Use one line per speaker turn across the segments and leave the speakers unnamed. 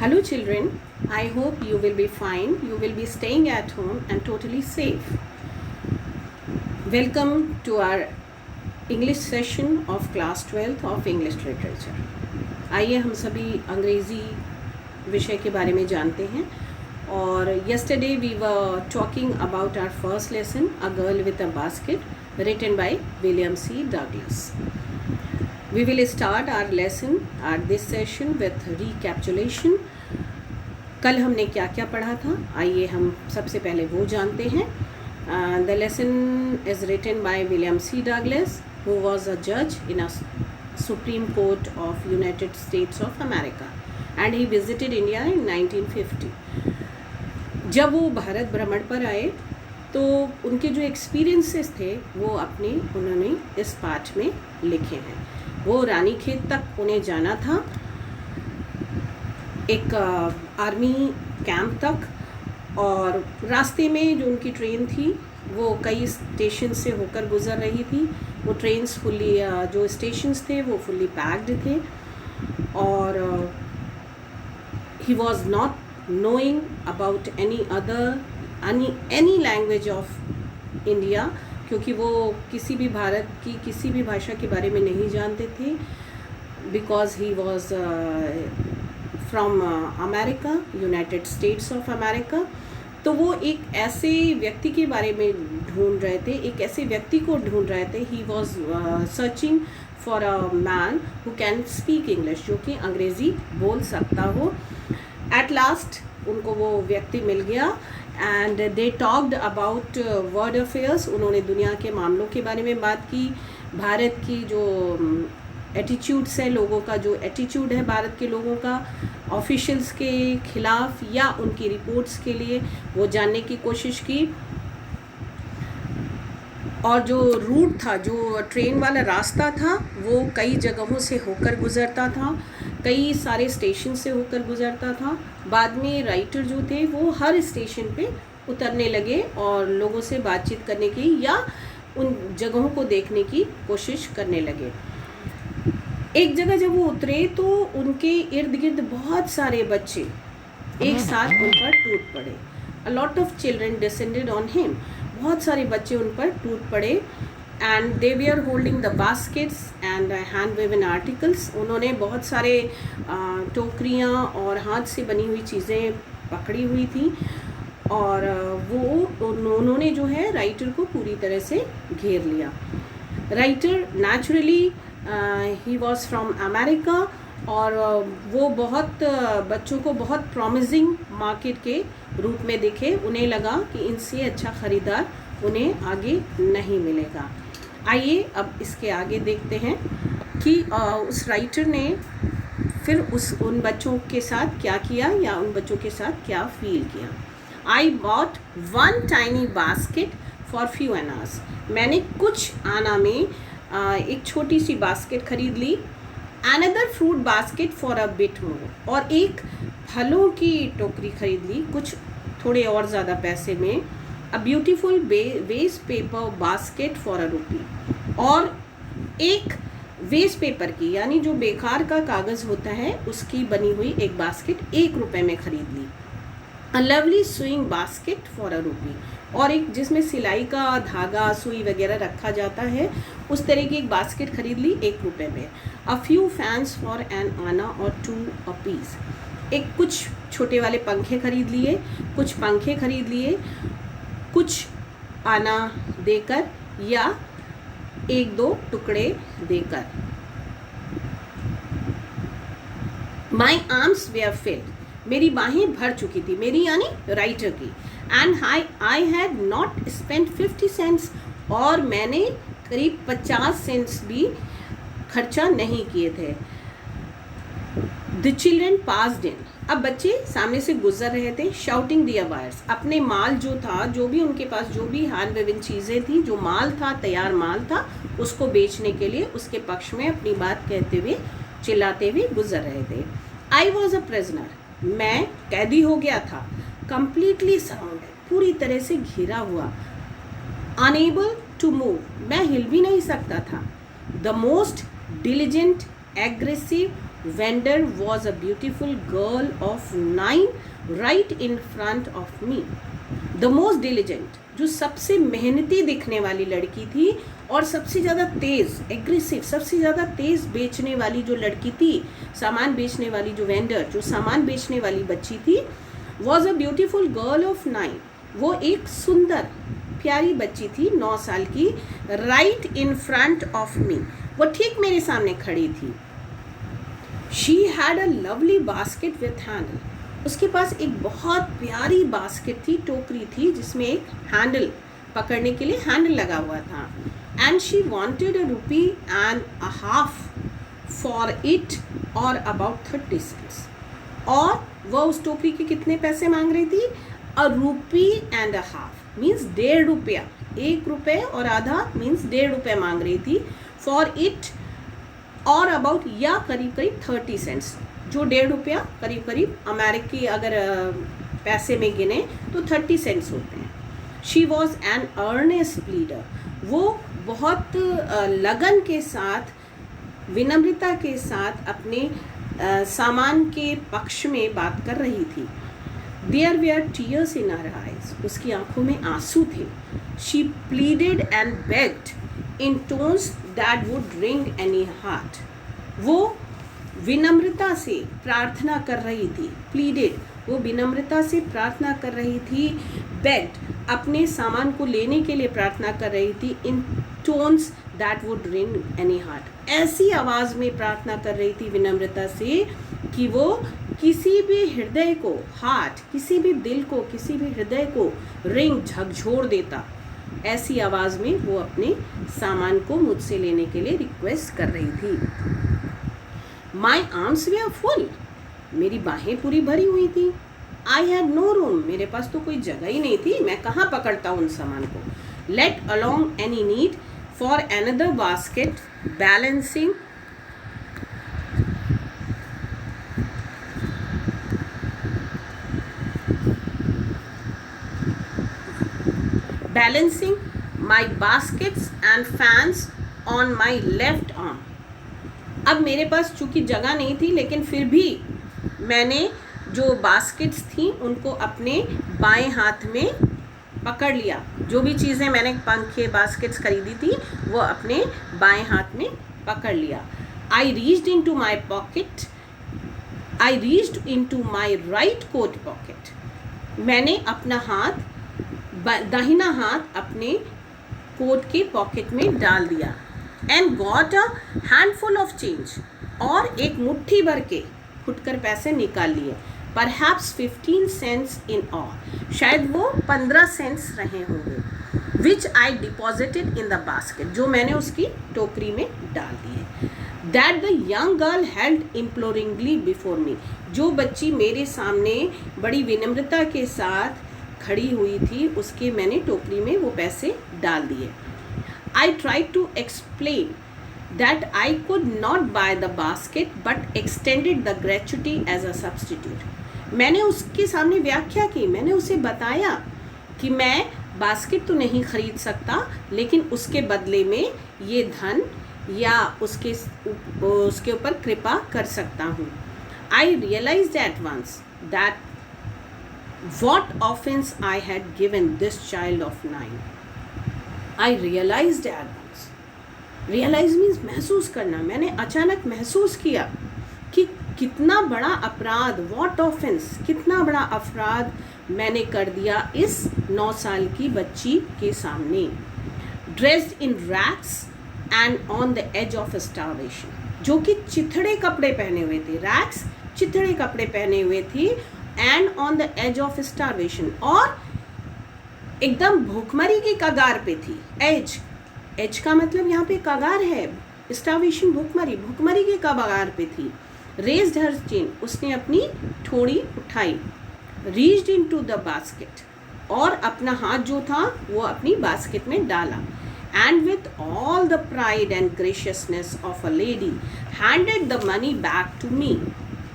Hello, children. I hope you will be fine. You will be staying at home and totally safe. Welcome to our English session of class 12th of English Literature. आइए हम सभी अंग्रेज़ी विषय के बारे में जानते हैं और yesterday we were talking about our first lesson, A Girl with a Basket, written by William C. Douglas. We will start our lesson at this session with recapitulation. कल हमने क्या क्या पढ़ा था, आइए हम सबसे पहले वो जानते हैं. The lesson is written by William C. Douglas, who was a judge in a Supreme Court of United States of America, and he visited India in 1950. जब वो भारत भ्रमण पर आए तो उनके जो एक्सपीरियंसेस थे वो उन्होंने इस पाठ में लिखे हैं. वो रानीखेत तक उन्हें जाना था, एक आर्मी कैंप तक, और रास्ते में जो उनकी ट्रेन थी वो कई स्टेशन से होकर गुज़र रही थी. वो ट्रेन्स फुल्ली जो स्टेशंस थे वो फुल्ली पैक्ड थे और he was not knowing about any language of India, क्योंकि वो किसी भी भारत की किसी भी भाषा के बारे में नहीं जानते थे. Because he was from America, United states of America. तो वो एक ऐसे व्यक्ति के बारे में ढूंढ रहे थे, एक ऐसे व्यक्ति को ढूंढ रहे थे. He was searching for a man who can speak English, जो कि अंग्रेज़ी बोल सकता हो. एट लास्ट उनको वो व्यक्ति मिल गया and they talked about world affairs. उन्होंने दुनिया के मामलों के बारे में बात की. भारत की जो एटीट्यूड्स है, लोगों का जो एटीट्यूड है भारत के लोगों का ऑफिशियल्स के खिलाफ या उनकी रिपोर्ट्स के लिए, वो जानने की कोशिश की. और जो रूट था, जो ट्रेन वाला रास्ता था, वो कई जगहों से होकर गुज़रता था, कई सारे स्टेशन से होकर गुज़रता था. बाद में राइटर जो थे वो हर स्टेशन पे उतरने लगे और लोगों से बातचीत करने की या उन जगहों को देखने की कोशिश करने लगे. एक जगह जब वो उतरे तो उनके इर्द गिर्द बहुत सारे बच्चे एक साथ उन पर टूट पड़े. A lot of children descended on him. बहुत सारे बच्चे उन पर टूट पड़े and they were holding the baskets and hand woven articles. उन्होंने बहुत सारे टोकरियाँ और हाथ से बनी हुई चीज़ें पकड़ी हुई थी और उन्होंने जो है राइटर को पूरी तरह से घेर लिया. Writer naturally he was from America और वो बहुत बच्चों को बहुत प्रॉमिसिंग मार्केट के रूप में दिखे. उन्हें लगा कि इनसे अच्छा ख़रीदार उन्हें आगे नहीं मिलेगा. आइए अब इसके आगे देखते हैं कि उस राइटर ने फिर उन बच्चों के साथ क्या किया या उन बच्चों के साथ क्या फील किया. I bought one tiny basket for few annas. मैंने कुछ आना में एक छोटी सी बास्केट खरीद ली. Another fruit basket for a bit more. और एक फलों की टोकरी खरीद ली कुछ थोड़े और ज़्यादा पैसे में. A beautiful waste paper basket for a rupee. और एक वेस्ट पेपर की यानी जो बेकार का कागज़ होता है उसकी बनी हुई एक बास्केट ₹1 में ख़रीद ली. A lovely sewing basket for a rupee. और एक जिसमें सिलाई का धागा सुई वगैरह रखा जाता है उस तरह की एक बास्केट खरीद ली ₹1 में. A few fans for an anna और 2 अ पीस. एक कुछ छोटे वाले पंखे खरीद लिए, कुछ पंखे खरीद लिए, कुछ आना देकर या 1-2 टुकड़े देकर. My arms were filled. मेरी बाहें भर चुकी थी, मेरी यानी राइटर की. And I had not spent 50 cents. और मैंने करीब 50 सेंट्स भी खर्चा नहीं किए थे. The children passed in. अब बच्चे सामने से गुजर रहे थे. शाउटिंग दियर वायर्स. अपने माल जो था, जो भी उनके पास जो भी हैंड वेवन चीज़ें थी, जो माल था, तैयार माल था, उसको बेचने के लिए उसके पक्ष में अपनी बात कहते हुए चिल्लाते हुए गुजर रहे थे. I was a prisoner. मैं कैदी हो गया था. Completely surrounded. पूरी तरह से घिरा हुआ. Unable to move. मैं हिल भी नहीं सकता था. The most diligent, aggressive vendor was a beautiful girl of 9 right in front of me. The most diligent, जो सबसे मेहनती दिखने वाली लड़की थी और सबसे ज़्यादा तेज़ एग्रेसिव, सबसे ज़्यादा तेज़ बेचने वाली जो लड़की थी, सामान बेचने वाली जो वेंडर, जो सामान बेचने वाली बच्ची थी, was a beautiful girl of 9. वो एक सुंदर प्यारी बच्ची थी 9 साल की. right in front of me, वो ठीक मेरे सामने खड़ी थी. she had a lovely basket with handle. उसके पास एक बहुत प्यारी बास्केट थी, टोकरी थी जिसमें एक हैंडल, पकड़ने के लिए हैंडल लगा हुआ था. and she wanted ₹1.50 for it, or about 30 cents. और वह उस टोकरी के कितने पैसे मांग रही थी? ₹1.50 मीन्स ₹1.50, ₹1 और आधा मीन्स ₹1.50 मांग रही थी. फॉर इट और अबाउट, या करीब करीब 30 सेंट्स, जो ₹1.50 करीब करीब अमेरिकी अगर पैसे में गिने तो 30 सेंट्स होते हैं. She was an earnest pleader, वो बहुत लगन के साथ, विनम्रता के साथ अपने सामान के पक्ष में बात कर रही थी. There were tears in her eyes, उसकी आंखों में आंसू थे. She pleaded and begged in tones that would ring any heart, वो विनम्रता से प्रार्थना कर रही थी. प्लीडेड, वो विनम्रता से प्रार्थना कर रही थी. बेग्ड, अपने सामान को लेने के लिए प्रार्थना कर रही थी. In tones that would ring any heart, ऐसी आवाज़ में प्रार्थना कर रही थी विनम्रता से कि वो किसी भी हृदय को, हार्ट, किसी भी दिल को, किसी भी हृदय को रिंग, झकझोर देता. ऐसी आवाज़ में वो अपने सामान को मुझसे लेने के लिए रिक्वेस्ट कर रही थी. माई आर्म्स वे फुल, मेरी बाहें पूरी भरी हुई थी. आई हैड नो रूम, मेरे पास तो कोई जगह ही नहीं थी, मैं कहाँ पकड़ता हूँ उन सामान को. Let alone any need for another basket, balancing my baskets and fans on my left arm. अब मेरे पास चूँकि जगह नहीं थी, लेकिन फिर भी मैंने जो बास्केट्स थी उनको अपने बाएं हाथ में पकड़ लिया. जो भी चीज़ें मैंने पंखे, बास्केट्स खरीदी थी वो अपने बाएं हाथ में पकड़ लिया. I reached into my right coat pocket. मैंने अपना हाथ, दाहिना हाथ अपने कोट के पॉकेट में डाल दिया. And got a handful of change, और एक मुट्ठी भर के फुटकर पैसे निकाल लिए. परहैप्स 15 cents इन ऑल, शायद वो 15 सेंट्स रहे होंगे. Which I deposited in the basket, जो मैंने उसकी टोकरी में डाल दिए. That the young girl held imploringly before me, जो बच्ची मेरे सामने बड़ी विनम्रता के साथ खड़ी हुई थी, उसके मैंने टोकरी में वो पैसे डाल दिए. I try to explain that I could not buy the basket but extended the gratuity as a substitute. मैंने उसके सामने व्याख्या की, मैंने उसे बताया कि मैं बास्केट तो नहीं खरीद सकता, लेकिन उसके बदले में ये धन या उसके ऊपर कृपा कर सकता हूँ. I realised at once that what offense I had given this child of 9. I realized at once. Realize means महसूस करना. मैंने अचानक महसूस किया कि कितना बड़ा अपराध, what offense, कितना बड़ा अपराध मैंने कर दिया इस 9 साल की बच्ची के सामने. Dressed in rags and on the edge of starvation, जो कि चिथड़े कपड़े पहने हुए थे. rags, चिथड़े कपड़े पहने हुए थी. And on the edge of starvation, और एकदम भूखमरी की कगार पे थी. एज का मतलब यहाँ पे कगार है. स्टारवेशन भूखमरी, भूखमरी की कगार पे थी. रेज्ड हर चिन, उसने अपनी ठोड़ी उठाई. रीच्ड इनटू द बास्केट, और अपना हाथ जो था वो अपनी बास्केट में डाला. And with all the pride and graciousness of a lady handed the money back to me.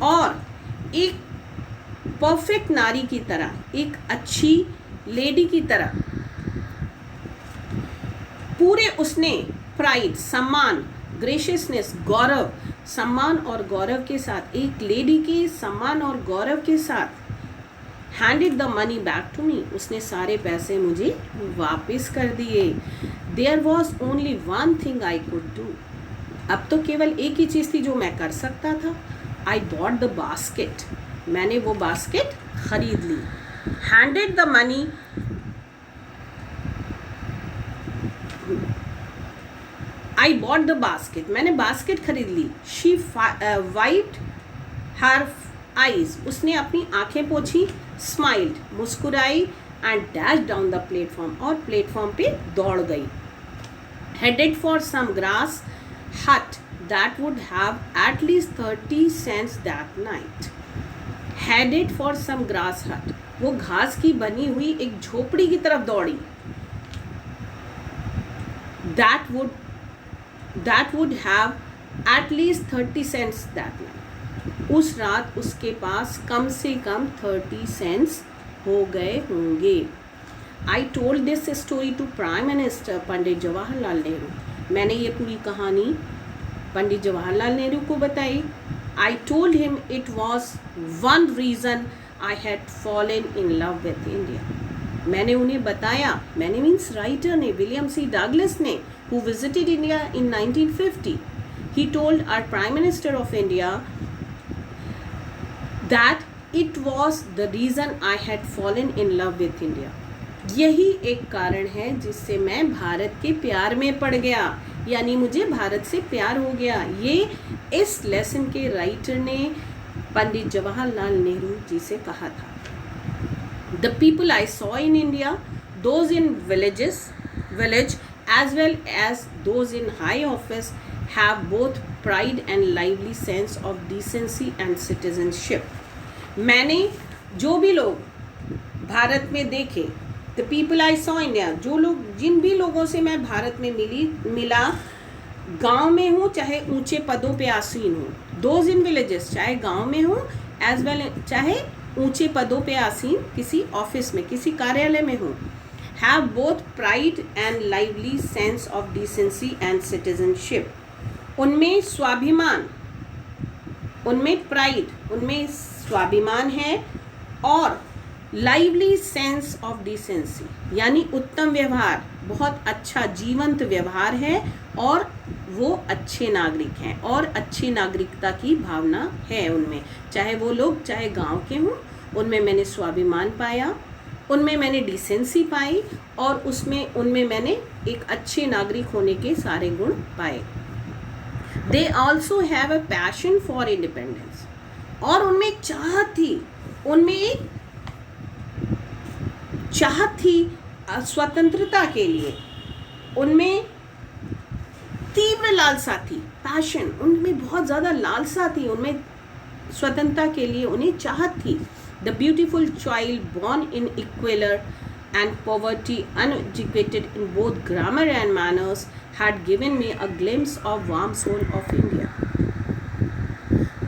और एक परफेक्ट नारी की तरह, एक अच्छी लेडी की तरह पूरे उसने प्राइड, सम्मान, ग्रेशियसनेस, गौरव, सम्मान और गौरव के साथ, एक लेडी के सम्मान और गौरव के साथ handed the money back to me, उसने सारे पैसे मुझे वापस कर दिए। There was only one thing I could do, अब तो केवल एक ही चीज़ थी जो मैं कर सकता था। आई बॉट द बास्केट, मैंने वो बास्केट खरीद ली। Handed the money, I bought the basket, मैंने बास्केट खरीद ली। शी वाइप्ड हर आईज, उसने अपनी आंखें पोंछी। स्माइल्ड, मुस्कुराई। And dash down the platform, और प्लेटफॉर्म पे दौड़ गई। Headed for some grass hut that would have at least 30 cents that night. Headed for some grass hut, वो घास की बनी हुई एक झोपड़ी की तरफ दौड़ी। That would have at least 30 cents that night, उस रात उसके पास कम से कम 30 cents हो गए होंगे। I told this story to Prime Minister Pandit Jawaharlal Nehru, मैंने ये पूरी कहानी पंडित जवाहरलाल नेहरू को बताई। I told him it was one reason I had fallen in love with India, मैंने उन्हें बताया, मैंने मीन्स राइटर ने, विलियम सी डगलस ने, who visited India in 1950। He told our Prime Minister of India that it was the reason I had fallen in love with India, यही एक कारण है जिससे मैं भारत के प्यार में पड़ गया, यानी मुझे भारत से प्यार हो गया। ये इस लेसन के राइटर ने पंडित जवाहरलाल नेहरू जी से कहा था। The people I saw in India, those in village as well as those in high office, have both pride and lively sense of decency and citizenship. मैंने जो भी लोग भारत में देखे, the people I saw India, जो लोग, जिन भी लोगों से मैं भारत में मिला, गांव में हूँ चाहे ऊंचे पदों पे आसीन हूँ, दोज इन विलेजेस चाहे गांव में हूँ, एज वेल चाहे ऊंचे पदों पे आसीन किसी ऑफिस में, किसी कार्यालय में हूँ, have both pride and lively sense of decency and citizenship, उनमें स्वाभिमान, उनमें प्राइड, उनमें स्वाभिमान है, और लाइवली सेंस ऑफ डिसेंसी यानी उत्तम व्यवहार, बहुत अच्छा जीवंत व्यवहार है, और वो अच्छे नागरिक हैं, और अच्छी नागरिकता की भावना है उनमें, चाहे वो लोग चाहे गांव के हों, उनमें मैंने स्वाभिमान पाया, उनमें मैंने डिसेंसी पाई, और उनमें मैंने एक अच्छे नागरिक होने के सारे गुण पाए। They also have a passion for independence, और उनमें एक चाहत थी, उनमें एक चाहत थी स्वतंत्रता के लिए, उनमें तीव्र लालसा थी, पैशन, उनमें बहुत ज़्यादा लालसा थी, उनमें स्वतंत्रता के लिए उन्हें चाहत थी। The beautiful child born in squalor and poverty, uneducated in both grammar and manners, had given me a glimpse of warm soul of India.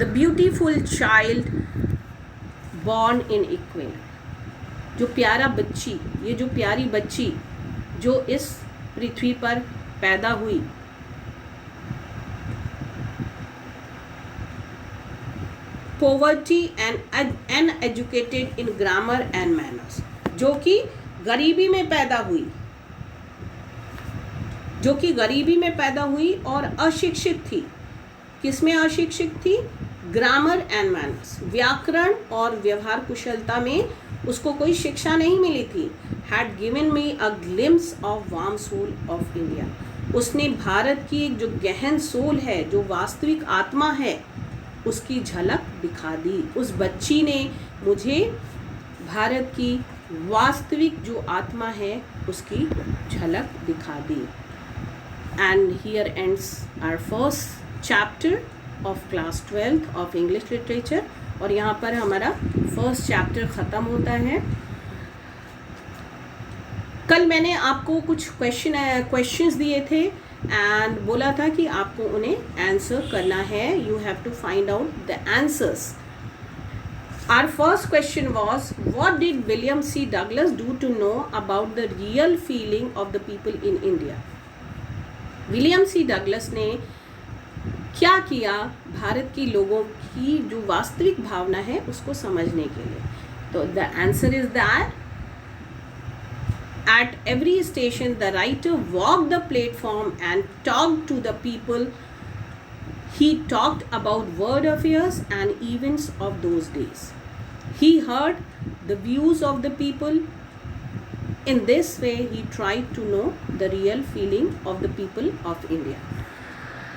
The beautiful child born in equality, जो प्यारा बच्ची, ये जो प्यारी बच्ची जो इस पृथ्वी पर पैदा हुई, poverty and uneducated in grammar and manners, जो कि गरीबी में पैदा हुई, जो कि गरीबी में पैदा हुई और अशिक्षित थी। किसमें अशिक्षित थी? ग्रामर एंड मैनर्स, व्याकरण और व्यवहार कुशलता में उसको कोई शिक्षा नहीं मिली थी। Had given me a glimpse of warm soul of India, उसने भारत की एक जो गहन सोल है, जो वास्तविक आत्मा है, उसकी झलक दिखा दी। उस बच्ची ने मुझे भारत की वास्तविक जो आत्मा है उसकी झलक दिखा दी। And here ends our first chapter of class 12 of English literature, और यहाँ पर हमारा फर्स्ट चैप्टर ख़त्म होता है। कल मैंने आपको कुछ क्वेश्चंस दिए थे एंड बोला था कि आपको उन्हें आंसर करना है, you have to find out the answers. Our first question was, what did William C. Douglas do to know about the real feeling of the people in India? William C. Douglas ने क्या किया भारत के लोगों की जो वास्तविक भावना है उसको समझने के लिए? तो the answer is that at every station the writer walked the platform and talked to the people. He talked about world affairs and events of those days. He heard the views of the people. In this way he tried to know the real feeling of the people of India.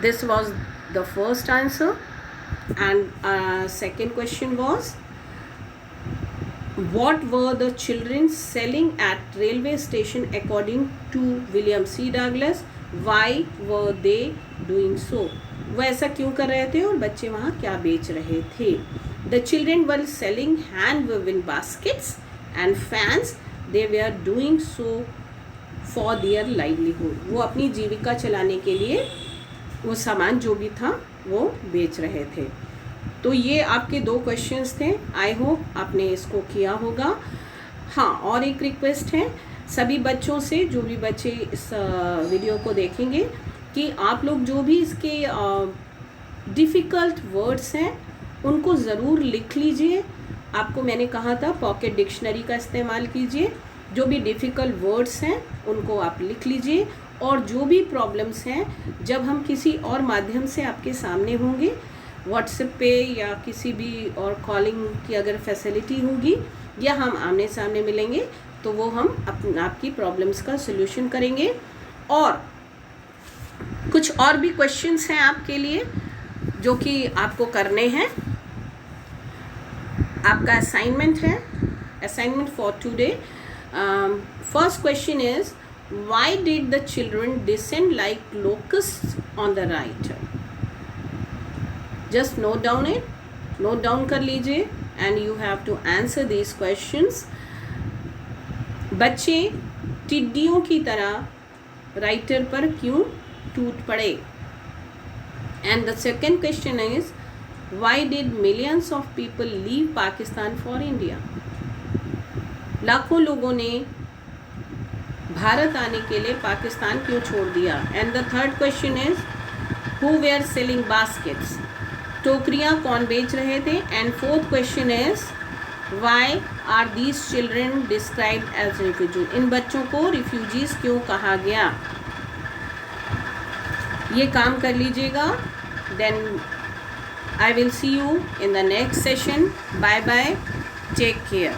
This was the first answer. And second question was, what were the children selling at railway station according to William C. Douglas? Why were they doing so? वो ऐसा क्यों कर रहे थे और बच्चे वहाँ क्या बेच रहे थे? The children were selling hand woven baskets and fans. They were doing so for their livelihood. वो अपनी जीविका चलाने के लिए वो सामान जो भी था वो बेच रहे थे. तो ये आपके 2 क्वेश्चंस थे. आई होप आपने इसको किया होगा. हाँ, और एक रिक्वेस्ट है सभी बच्चों से, जो भी बच्चे इस वीडियो को देखेंगे, कि आप लोग जो भी इसके डिफ़िकल्ट वर्ड्स हैं उनको ज़रूर लिख लीजिए. आपको मैंने कहा था पॉकेट डिक्शनरी का इस्तेमाल कीजिए. जो भी डिफ़िकल्ट वर्ड्स हैं उनको आप लिख लीजिए. और जो भी प्रॉब्लम्स हैं, जब हम किसी और माध्यम से आपके सामने होंगे, व्हाट्सएप पे या किसी भी और कॉलिंग की अगर फैसिलिटी होगी या हम आमने सामने मिलेंगे, तो वो हम आपकी प्रॉब्लम्स का सलूशन करेंगे. और कुछ और भी क्वेश्चंस हैं आपके लिए जो कि आपको करने हैं. आपका असाइनमेंट है, assignment for today. First question is, why did the children descend like locust on the right? Just note down it, note down कर लीजिए and you have to answer these questions. बच्चे टिड्डियों की तरह राइटर पर क्यों टूट पड़े? And the second question is, why did millions of people leave Pakistan for India? लाखों लोगों ने भारत आने के लिए पाकिस्तान क्यों छोड़ दिया? And the third question is, who were selling baskets? टोकरियाँ कौन बेच रहे थे? And fourth question is, why are these children described as refugee? इन बच्चों को रिफ्यूजीज क्यों कहा गया? ये काम कर लीजिएगा. Then I will see you in the next session. Bye bye, take care.